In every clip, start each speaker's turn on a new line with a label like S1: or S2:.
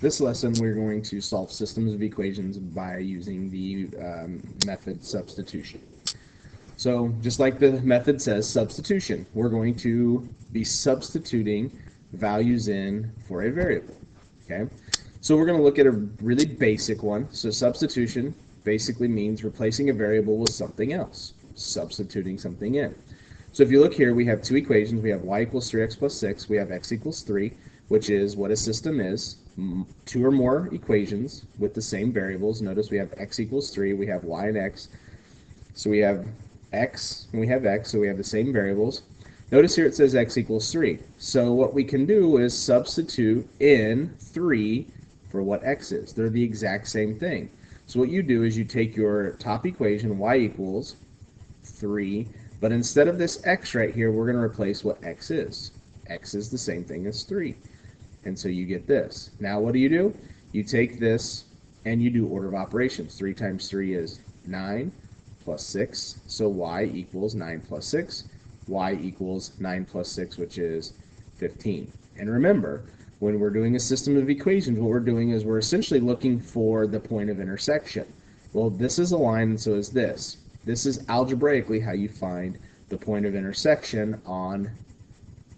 S1: This lesson we're going to solve systems of equations by using the method substitution. So just like the method says, substitution, we're going to be substituting values in for a variable. Okay, so we're going to look at a really basic one. So substitution basically means replacing a variable with something else, substituting something in. So if you look here, we have two equations. We have y equals 3x plus 6. We have x equals 3, which is what a system is. Two or more equations with the same variables. Notice we have x equals 3. We have y and x. So we have x and we have x, so we have the same variables. Notice here it says x equals 3. So what we can do is substitute in 3 for what x is. They're the exact same thing. So what you do is you take your top equation, y equals 3, but instead of this x right here, we're going to replace what x is. X is the same thing as 3. And so you get this. Now what do? You take this and you do order of operations. 3 times 3 is 9 plus 6. So y equals 9 plus 6. Y equals 9 plus 6, which is 15. And remember, when we're doing a system of equations, what we're doing is we're essentially looking for the point of intersection. Well, this is a line, and so is this. This is algebraically how you find the point of intersection on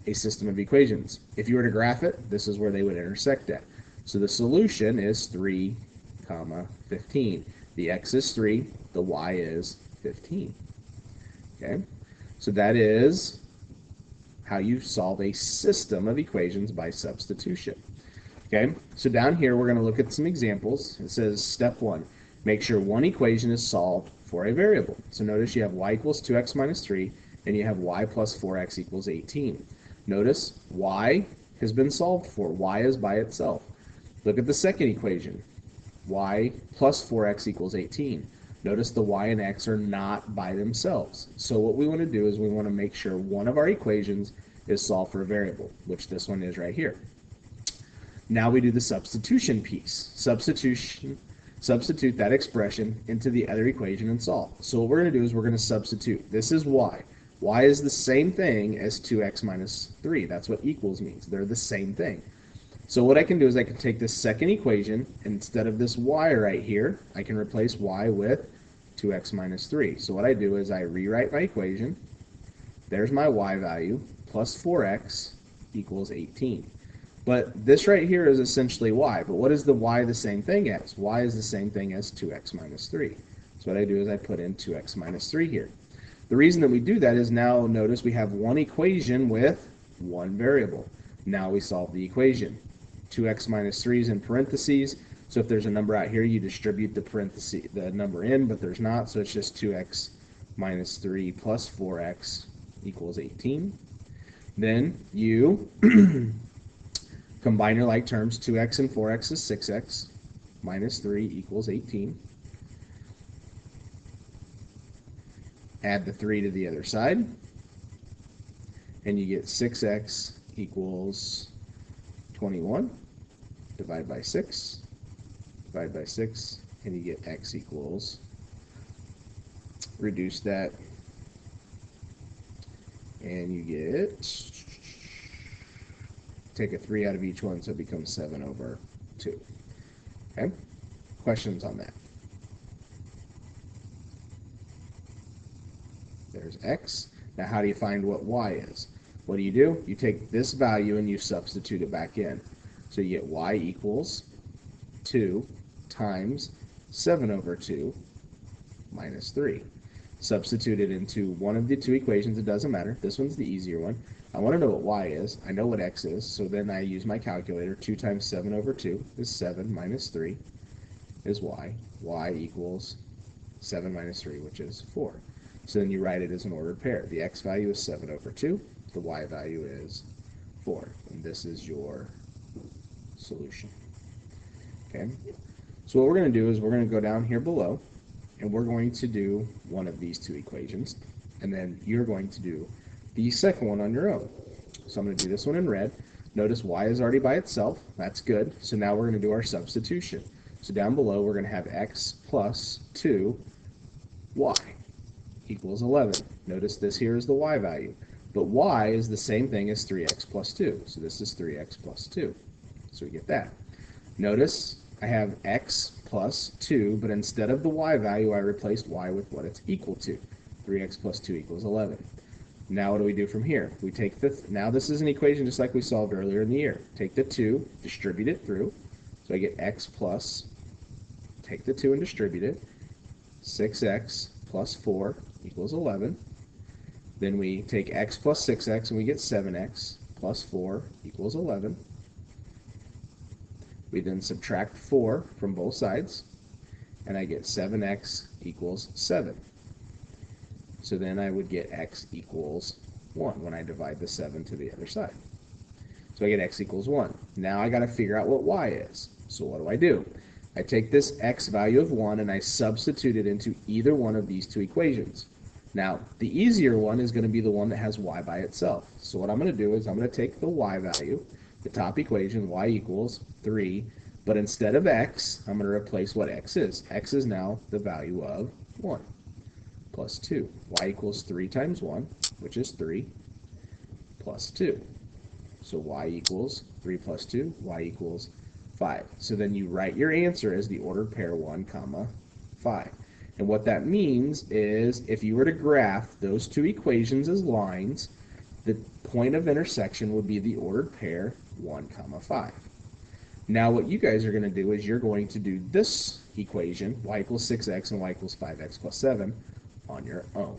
S1: a system of equations. If you were to graph it, this is where they would intersect at. So the solution is 3, 15. The x is 3, the y is 15. Okay, so that is how you solve a system of equations by substitution. Okay, so down here we're going to look at some examples. It says step 1, make sure one equation is solved for a variable. So notice you have y equals 2x minus 3, and you have y plus 4x equals 18. Notice y has been solved for. Y is by itself. Look at the second equation. Y plus 4x equals 18. Notice the y and x are not by themselves. So what we want to do is we want to make sure one of our equations is solved for a variable, which this one is right here. Now we do the substitution piece. Substitute that expression into the other equation and solve. So what we're going to do is we're going to substitute. This is y. Y is the same thing as 2x minus 3. That's what equals means. They're the same thing. So what I can do is I can take this second equation, and instead of this y right here, I can replace y with 2x minus 3. So what I do is I rewrite my equation. There's my y value, plus 4x equals 18. But this right here is essentially y. But what is the y the same thing as? Y is the same thing as 2x minus 3. So what I do is I put in 2x minus 3 here. The reason that we do that is now notice we have one equation with one variable. Now we solve the equation. 2x minus 3 is in parentheses. So if there's a number out here, you distribute the number in, but there's not. So it's just 2x minus 3 plus 4x equals 18. Then you combine your like terms. 2x and 4x is 6x minus 3 equals 18. Add the 3 to the other side, and you get 6x equals 21. Divide by 6, and you get x equals, reduce that, and you get, take a 3 out of each one, so it becomes 7 over 2. Okay? Questions on that? There's x. Now how do you find what y is? What do? You take this value and you substitute it back in. So you get y equals 2 times 7 over 2 minus 3. Substitute it into one of the two equations. It doesn't matter. This one's the easier one. I want to know what y is. I know what x is, so then I use my calculator. 2 times 7 over 2 is 7 minus 3 is y. Y equals 7 minus 3, which is 4. So then you write it as an ordered pair. The x value is 7 over 2. The y value is 4. And this is your solution. Okay? So what we're going to do is we're going to go down here below, and we're going to do one of these two equations. And then you're going to do the second one on your own. So I'm going to do this one in red. Notice y is already by itself. That's good. So now we're going to do our substitution. So down below, we're going to have x plus 2y equals 11. Notice this here is the y value. But y is the same thing as 3x plus 2. So this is 3x plus 2. So we get that. Notice I have x plus 2, but instead of the y value, I replaced y with what it's equal to. 3x plus 2 equals 11. Now what do we do from here? We take now this is an equation just like we solved earlier in the year. Take the 2, distribute it through. So I get x plus, take the 2 and distribute it, 6x plus 4 equals 11. Then we take x plus 6x and we get 7x plus 4 equals 11. We then subtract 4 from both sides, and I get 7x equals 7. So then I would get x equals 1 when I divide the 7 to the other side. So I get x equals 1. Now I got to figure out what y is. So what do? I take this x value of 1 and I substitute it into either one of these two equations. Now, the easier one is going to be the one that has y by itself. So what I'm going to do is I'm going to take the y value, the top equation, y equals 3, but instead of x, I'm going to replace what x is. X is now the value of 1 plus 2. Y equals 3 times 1, which is 3, plus 2. So y equals 3 plus 2, y equals 5. So then you write your answer as the ordered pair 1, 5. And what that means is if you were to graph those two equations as lines, the point of intersection would be the ordered pair 1, 5. Now what you guys are going to do is you're going to do this equation, y equals 6x and y equals 5x plus 7, on your own.